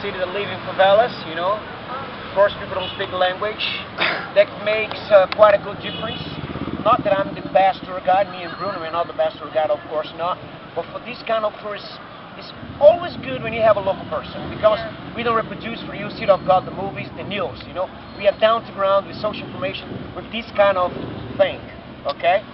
city that live in favelas, you know. Of course, people don't speak the language. That makes quite a good difference. Not that I'm the best tour guide, me and Bruno are not the best tour guide, of course not. But for this kind of tourists, it's always good when you have a local person, because we don't reproduce for you City of God, the movies, the news, you know. We are down to ground with social information, with this kind of thing, okay?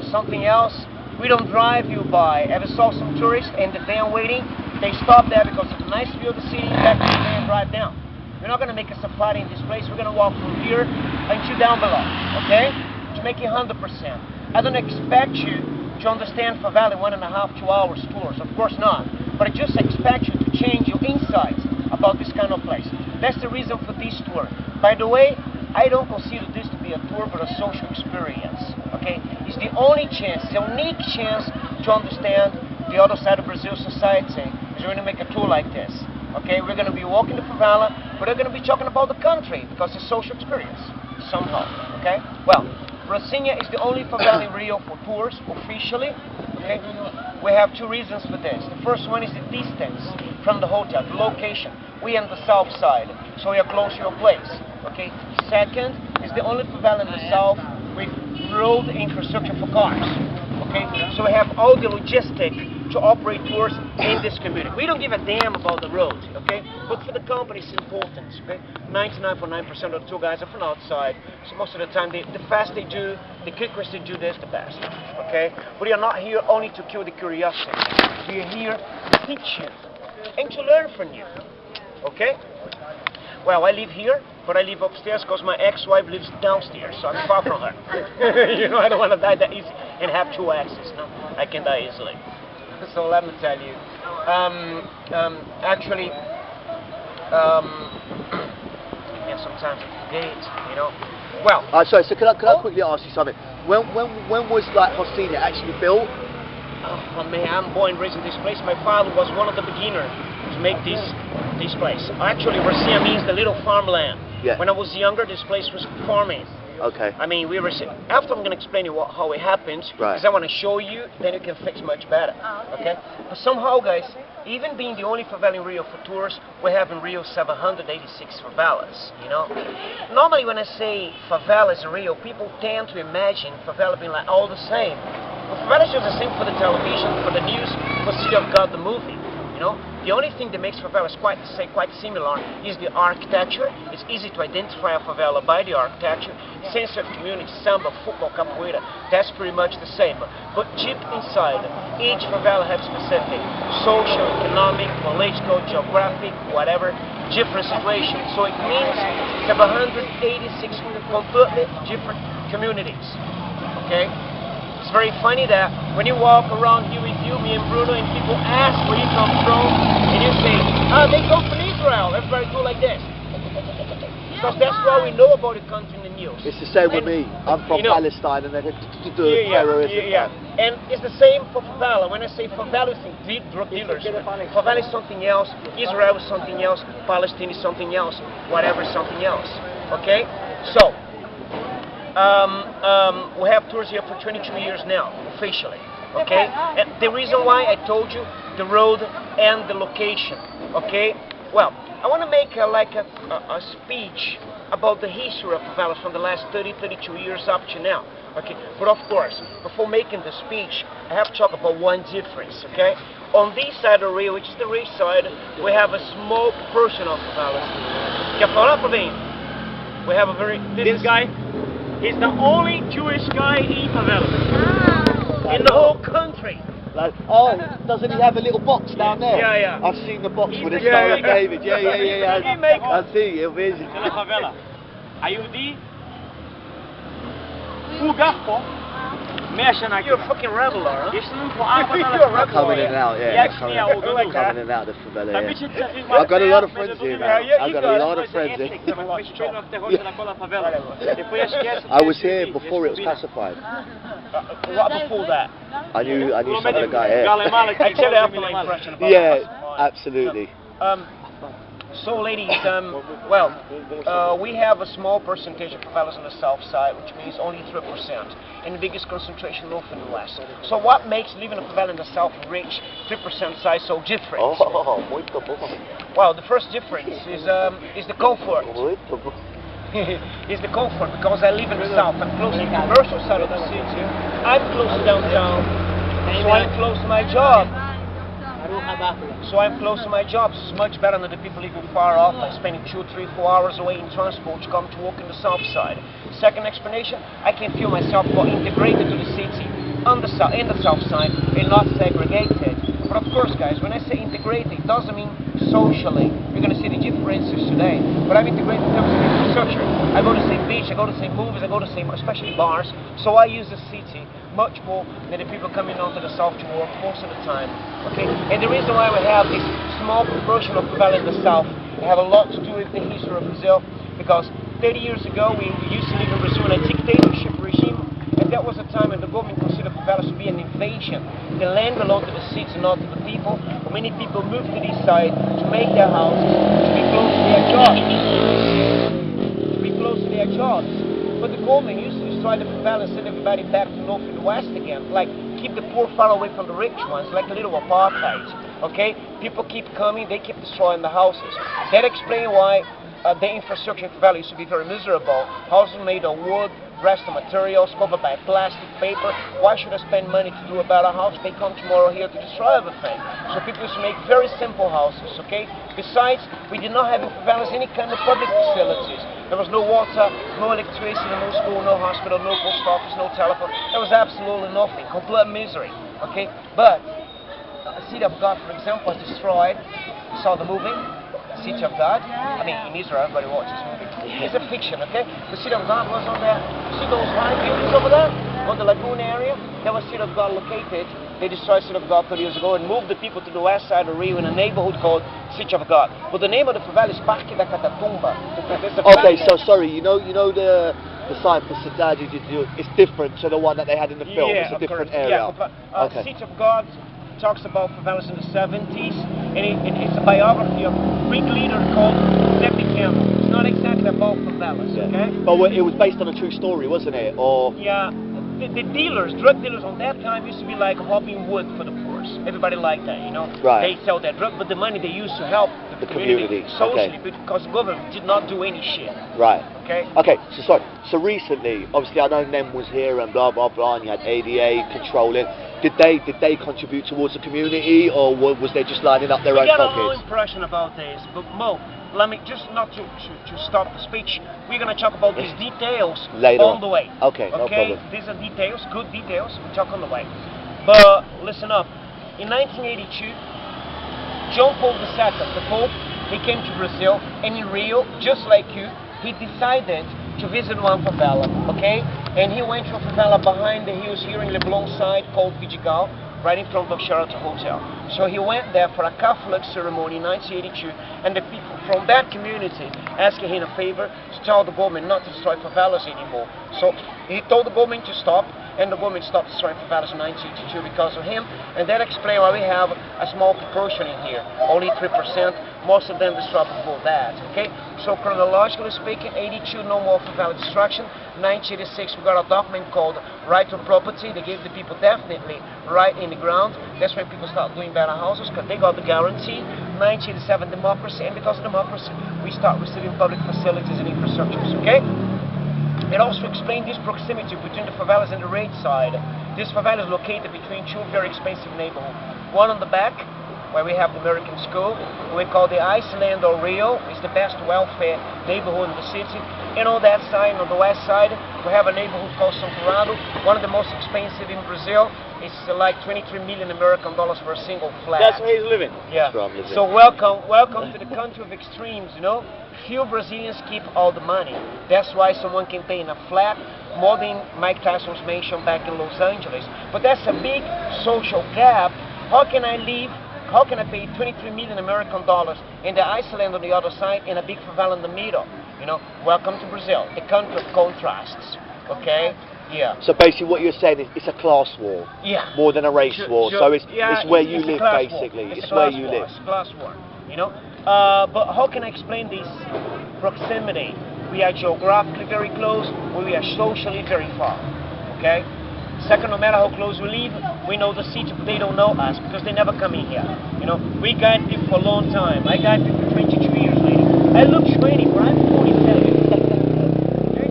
Something else, we don't drive you by. Ever saw some tourists and the van waiting? They stop there because of the nice view of the city, back to the van and drive down. We're not going to make a safari in this place. We're going to walk from here until down below, okay? To make it 100%. I don't expect you to understand favela in 1.5 to 2 hours tours. Of course not. But I just expect you to change your insights about this kind of place. That's the reason for this tour. By the way, I don't consider this to be a tour but a social experience, okay? It's the only chance, the unique chance to understand the other side of Brazil society is we're going to make a tour like this. Okay, we're going to be walking the favela, but we're going to be talking about the country because it's a social experience, somehow, okay? Well, Rocinha is the only favela in Rio for tours, officially, okay? We have two reasons for this. The first one is the distance from the hotel, the location. We are on the south side, so we are close to your place, okay? Second is the only favela in the south with road infrastructure for cars, okay? So we have all the logistics to operate tours in this community. We don't give a damn about the road, okay? But for the company, it's important, okay? 99.9% of the tour guys are from outside, so most of the time, the fast they do, the quickest they do this, the best, okay? But we are not here only to kill the curiosity. We are here to teach you and to learn from you, okay? Well, I live here, but I live upstairs because my ex-wife lives downstairs, so I'm far from her. You know, I don't want to die that easy and have two exes, no? I can die easily. So let me tell you, actually, yeah, sometimes I forget, you know. Well, sorry. So can I quickly ask you something? When was like Rocinha actually built? Oh man, I'm born and raised in this place. My father was one of the beginners to make this place. Actually, Rocinha means the little farmland. Yeah. When I was younger, this place was farming. Okay. I mean, after I'm going to explain you how it happens, right, because I want to show you, then you can fix much better. Okay? But somehow, guys, even being the only favela in Rio for tours, we have in Rio 786 favelas, you know? Normally when I say favelas in Rio, people tend to imagine favela being like all the same. But favelas are the same for the television, for the news, for City of God, the movie. You know, the only thing that makes favelas quite similar is the architecture. It's easy to identify a favela by the architecture. Sense of community, samba, football, capoeira, that's pretty much the same. But deep inside, each favela has specific social, economic, political, geographic, whatever, different situations. So it means you have 186 completely different communities. Okay? It's very funny that when you walk around here with you, me and Bruno, and people ask where you come from, and you say, they come from Israel. Everybody do like this. Because that's what we know about the country in the news. It's the same with me. I'm from Palestine, and they do terrorism. Yeah. And it's the same for favela. When I say favela, I think drug dealers. Favela is something else. Israel is something else. Palestine is something else. Whatever is something else. Okay? So, we have tours here for 22 years now, officially, okay? And the reason why I told you the road and the location, okay? Well, I want to make a speech about the history of favelas from the last 32 years up to now, okay? But of course, before making the speech, I have to talk about one difference, okay? On this side of Rio, which is the Rio side, we have a small portion of favelas. Quer falar, Pavim? We have a this guy. He's the only Jewish guy in favela. In the whole country. Like, doesn't he have a little box down there? Yeah. I've seen the box with a Star of David. Yeah. I see, eu vejo. Na favela. היהודי הוא גר פה 100 שנה. You're a fucking rebel, huh? יש לנו פה 4 Coming in and out, yeah. Coming in and out of the favela, yeah. I've got a lot of friends here now. I've got a lot of friends here. I was here before it was classified. What before that? I knew some of the guy here. I tell you, I have my impression about Yeah, absolutely. So, ladies, we have a small percentage of favelas on the south side, which means only 3%, and the biggest concentration north and west. So, what makes living in a favela in the south rich 3% size so different? Oh, muito bom. Well, the first difference is the comfort. Muito bom. Is the comfort, because I live in the south. I'm close to the commercial side of the city. I'm close to downtown, so I'm close to my job. So I'm close to my job. It's much better than the people living far off, like spending 2, 3, 4 hours away in transport to come to work in the south side. Second explanation, I can feel myself more integrated to the city on the south, in the south side, and not segregated. But of course, guys, when I say integrated, it doesn't mean socially. You're going to see the differences today. But I'm integrated in terms of infrastructure. I go to the same beach, I go to the same movies, I go to the same, especially bars. So I use the city much more than the people coming onto the south to work most of the time. Okay? And the reason why we have this small proportion of favela in the south, it have a lot to do with the history of Brazil, because 30 years ago we used to live in Brazil in a dictatorship regime, and that was a time when the government considered favelas to be an invasion. The land belonged to the city, not to the people. Many people moved to this side to make their houses, to be close to their jobs. But the government used to destroy the favela and send everybody back to north and west again, like keep the poor far away from the rich ones, like a little apartheid. Okay? People keep coming, they keep destroying the houses. That explains why the infrastructure in favela used to be very miserable. Houses made of wood, rest of materials, covered by plastic, paper. Why should I spend money to do a better house? They come tomorrow here to destroy everything. So people used to make very simple houses, okay? Besides, we did not have in favelas any kind of public facilities. There was no water, no electricity, no school, no hospital, no post office, no telephone. There was absolutely nothing, complete misery, okay? But the City of God, for example, was destroyed. You saw the movie? City of God. I mean, in Israel, everybody watches this movie. It's a fiction, okay? The City of God was on there. See those high buildings over there? On the lagoon area? There was City of God located. They destroyed City of God 30 years ago and moved the people to the west side of Rio in a neighborhood called City of God. But the name of the favela is Parque da Catatumba. Okay, so sorry, you know the sign for Cidade de Deus, it's different to the one that they had in the film. Yeah, it's a different course. area. Yeah, okay. City of God talks about favelas in the 70s, and it's a biography of a Greek leader called Campbell. It's not exactly about favelas, okay? But it was based on a true story, wasn't it? Or yeah, the dealers, drug dealers on that time used to be like robbing wood for the poor. Everybody liked that, you know? Right. They sell their drug, but the money they used to help the community socially, because the government did not do any shit. Right. Okay? Okay, so sorry. So recently, obviously I know NEM was here and blah blah blah, and you had ADA controlling. Did they contribute towards the community, or was they just lining up their own pockets? I got a low impression about this, but Mo, let me just not to stop the speech. We're gonna talk about these details later on the way. Okay, no problem. These are details, good details. We talk on the way. But listen up. In 1982, John Paul II, the Pope, he came to Brazil, and in Rio, just like you, he decided to visit one favela, okay? And he went to a favela behind the hills here in Leblon side called Vidigal, right in front of Sheraton Hotel. So he went there for a Catholic ceremony in 1982, and the people from that community asked him a favor to tell the government not to destroy favelas anymore. So he told the government to stop, and the government stopped destroying favelas in 1982 because of him, and that explains why we have a small proportion in here, only 3%, most of them destroyed before that, okay? So chronologically speaking, 82 no more favela destruction, 1986 we got a document called Right to Property. They gave the people definitely right in the ground. That's when people start doing better houses, because they got the guarantee. 1987 democracy, and because of democracy we start receiving public facilities and infrastructures, okay? It also explains this proximity between the favelas and the raid side. This favela is located between two very expensive neighborhoods. One on the back, where we have the American school, we call the Iceland or Rio. It's the best welfare neighborhood in the city. And on that side, on the west side, we have a neighborhood called São Conrado, one of the most expensive in Brazil. It's like 23 million American dollars for a single flat. That's where he's living. Yeah. So welcome to the country of extremes, you know. Few Brazilians keep all the money. That's why someone can pay in a flat more than Mike Tyson's mansion back in Los Angeles. But that's a big social gap. How can I pay 23 million American dollars in the Iceland on the other side and a big favela in the middle? You know, welcome to Brazil, the country of contrasts. Okay? Yeah. So basically what you're saying is it's a class war. Yeah. More than a race war. So it's where you live, war. basically. It's where you live. It's a class war. You know? But how can I explain this proximity? We are geographically very close, but we are socially very far. Okay? Second, no matter how close we live, we know the city, but they don't know us because they never come in here. You know, we guide people for a long time. I guide people 22 years later. I look 20, but I'm 47. Okay?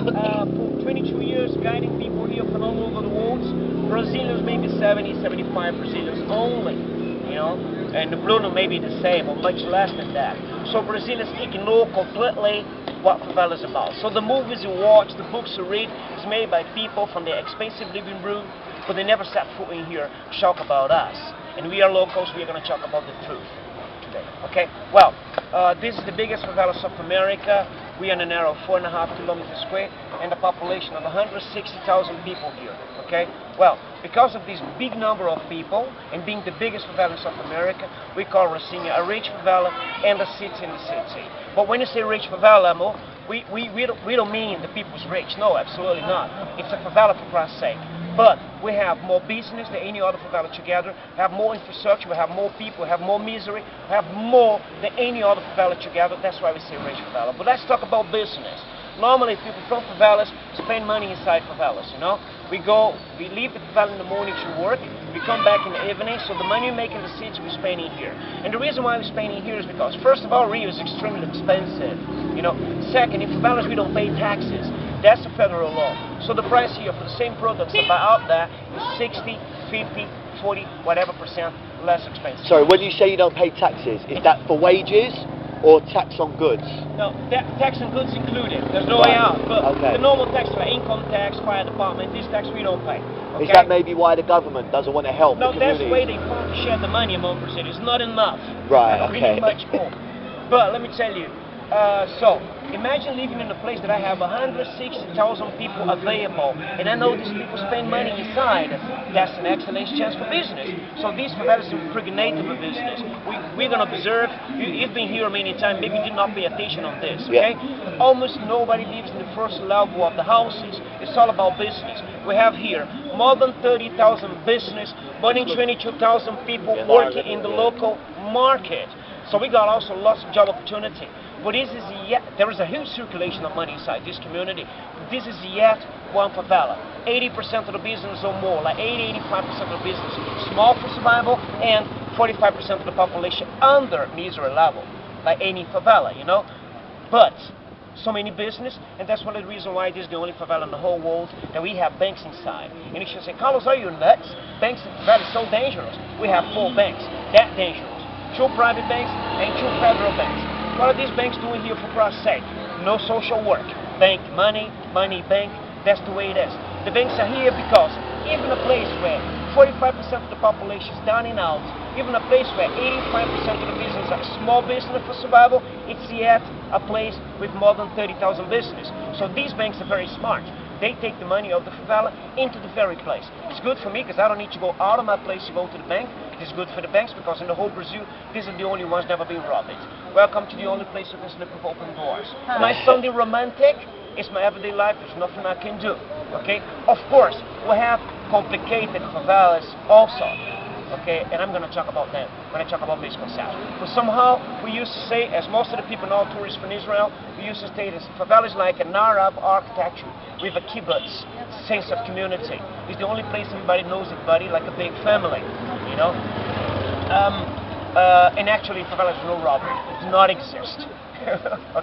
For 22 years guiding people here from all over the world. Brazilians maybe 70, 75 Brazilians only. You know, and Bruno may be the same or much less than that. So Brazilians ignore completely what favela is about. So the movies you watch, the books you read is made by people from their expensive living room, but they never set foot in here to talk about us. And we are locals, we are going to talk about the truth today. Okay? Well, this is the biggest favela of South America. We are in an area of 4.5 kilometers square and a population of 160,000 people here. Okay? Well, because of this big number of people and being the biggest favela in South America, we call Rocinha a rich favela and a city in the city. But when you say rich favela, we don't mean the people's rich. No, absolutely not. It's a favela for Christ's sake. But we have more business than any other favela together, we have more infrastructure, we have more people, we have more misery, we have more than any other favela together. That's why we say rich favela. But let's talk about business. Normally people from favelas spend money inside favelas, you know. We leave the favela in the morning to work, we come back in the evening, so the money we make in the city we spend in here. And the reason why we spend in here is because, first of all, Rio is extremely expensive, you know. Second, in favelas we don't pay taxes. That's a federal law. So the price here for the same products that buy out there is 60, 50, 40, whatever percent less expensive. Sorry, when you say you don't pay taxes, is that for wages or tax on goods? No, tax on goods included. There's no way out. But the normal tax, like income tax, fire department, this tax we don't pay. Okay? Is that maybe why the government doesn't want to help the That's community? the way they want to share the money among Brazilians. It's not enough. Right, We need much more. But let me tell you, so imagine living in a place that I have 160,000 people available, and I know these people spend money inside. That's an excellent chance for business. So these favelas are impregnated with business. We're going to observe. You've been here many times, maybe you did not pay attention on this, okay? Yeah. Almost nobody lives in the first level of the houses. It's all about business. We have here more than 30,000 business, more than 22,000 people working in the local market. So we got also lots of job opportunity. But there is a huge circulation of money inside this community. This is yet one favela. 80% of the business or more, like 80-85% of the business, small for survival, and 45% of the population under misery level, like any favela, you know. But so many business, and that's one of the reasons why this is the only favela in the whole world that we have banks inside. And you should say, Carlos, are you nuts? Banks in favela is so dangerous. We have 4 banks, that dangerous. 2 private banks and 2 federal banks. What are these banks doing here for Christ's sake? No social work. Bank money, money bank, that's the way it is. The banks are here because even a place where 45% of the population is down and out, even a place where 85% of the business are small business for survival, it's yet a place with more than 30,000 business. So these banks are very smart. They take the money of the favela into the very place. It's good for me because I don't need to go out of my place to go to the bank. It's good for the banks because in the whole Brazil, these are the only ones never been robbed. Welcome to the only place you can slip with open doors. My Sunday romantic is my everyday life. There's nothing I can do. Okay? Of course, we have complicated favelas also. Okay, and I'm going to talk about them when I talk about misconceptions. But somehow we used to say, as most of the people now tourists from Israel, we used to say this favela is like an Arab architecture with a kibbutz sense of community. It's the only place everybody knows everybody, like a big family, you know. And actually, favela is no robbery. It does not exist.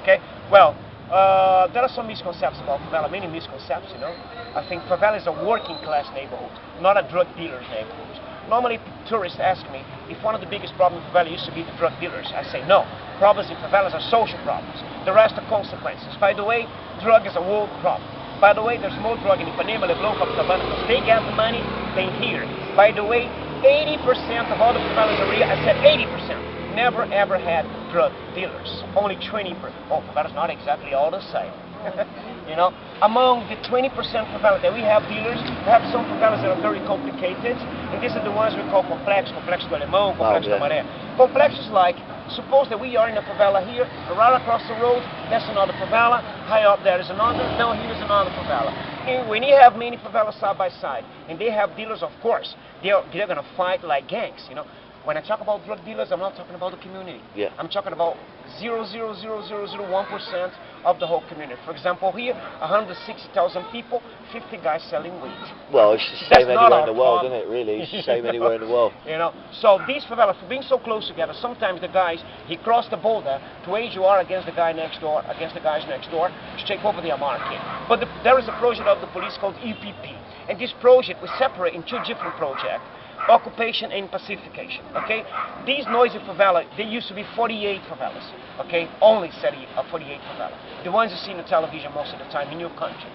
Okay, well. There are some misconceptions about favela, many misconceptions, you know. I think favela is a working class neighborhood, not a drug dealer's neighborhood. Normally tourists ask me if one of the biggest problems in favela used to be the drug dealers. I say no. Problems in favelas are social problems. The rest are consequences. By the way, drug is a world problem. By the way, there's more drug in Ipanema, Leblon, Copacabana because they get the money than here. By the way, 80% of all the favelas in Rio, I said 80%, never ever had drug dealers. Only 20%. Oh, favelas not exactly all the same. You know, among the 20% favelas that we have dealers, we have some favelas that are very complicated, and these are the ones we call complex, complexo do alemão, complexo da maré. Complex is like, suppose that we are in a favela here, right across the road, that's another favela, high up there is another, down here is another favela. And when you have many favelas side by side, and they have dealers, of course, they're going to fight like gangs, you know. When I talk about drug dealers, I'm not talking about the community. Yeah. I'm talking about 0.00001% of the whole community. For example, here, 160,000 people, 50 guys selling weed. Well, it's the That's same not anywhere our in the world, problem. isn't it? Really, it's the same anywhere in the world. You know, so these favelas, for being so close together, sometimes the guys, he crossed the border to wage war against the guy next door, against the guys next door, to take over their market. But there is a project of the police called EPP, and this project we separate in two different projects. Occupation and pacification, okay? These noisy favelas, they used to be 48 favelas, okay? Only 48 favelas. The ones you see in the television most of the time in your country.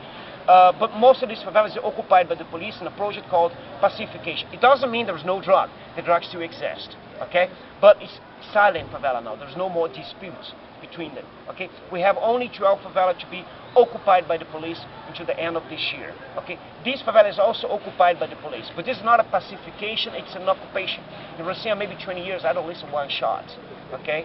But most of these favelas are occupied by the police in a project called pacification. It doesn't mean there's no drug. The drugs still exist, okay? But it's silent favela now. There's no more disputes between them, okay? We have only 12 favelas to be occupied by the police until the end of this year, okay? This favela is also occupied by the police, but this is not a pacification, it's an occupation. In Brazil, maybe 20 years, I don't listen one shot, okay?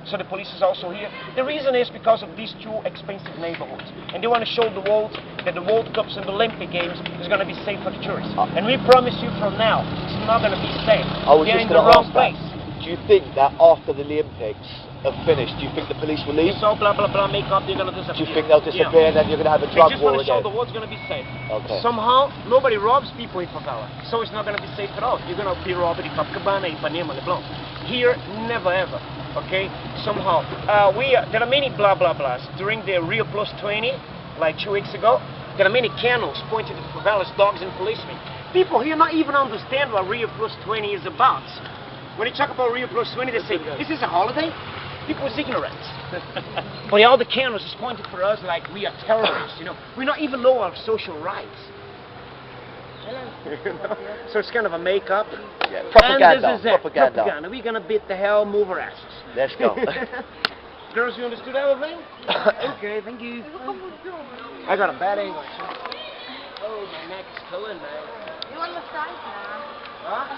So the police is also here. The reason is because of these two expensive neighborhoods, and they want to show the world that the World Cups and the Olympic Games is going to be safe for the tourists. And we promise you from now, it's not going to be safe. I was They're just in the going to wrong ask that. place. Do you think that after the Olympics are finished, do you think the police will leave? It's all blah blah blah makeup, they're going to disappear. Do you think they'll disappear and then you're going to have a They drug just war want to show again? the world's going to be safe. Okay. Somehow, nobody robs people in favela, so it's not going to be safe at all. You're going to be robbed in Copacabana, Ipanema, Leblon. Here, never ever, okay? Somehow. There are many blah blah blahs. During the Rio Plus 20, like 2 weeks ago, there are many cannons pointed at the favelas, dogs and policemen. People here not even understand what Rio Plus 20 is about. When you talk about Rio Plus 20, they say, this is a holiday? People is ignorant. But all the cameras is pointed for us like we are terrorists, you know. We don't even know our social rights. You know? So it's kind of a make-up. Yeah, propaganda. And this is it. Propaganda. We're gonna beat the hell, move our asses. Let's go. Girls, you understood everything? Okay, thank you. I got a bad English. Oh, my neck is killing, man. You want the size now? Huh?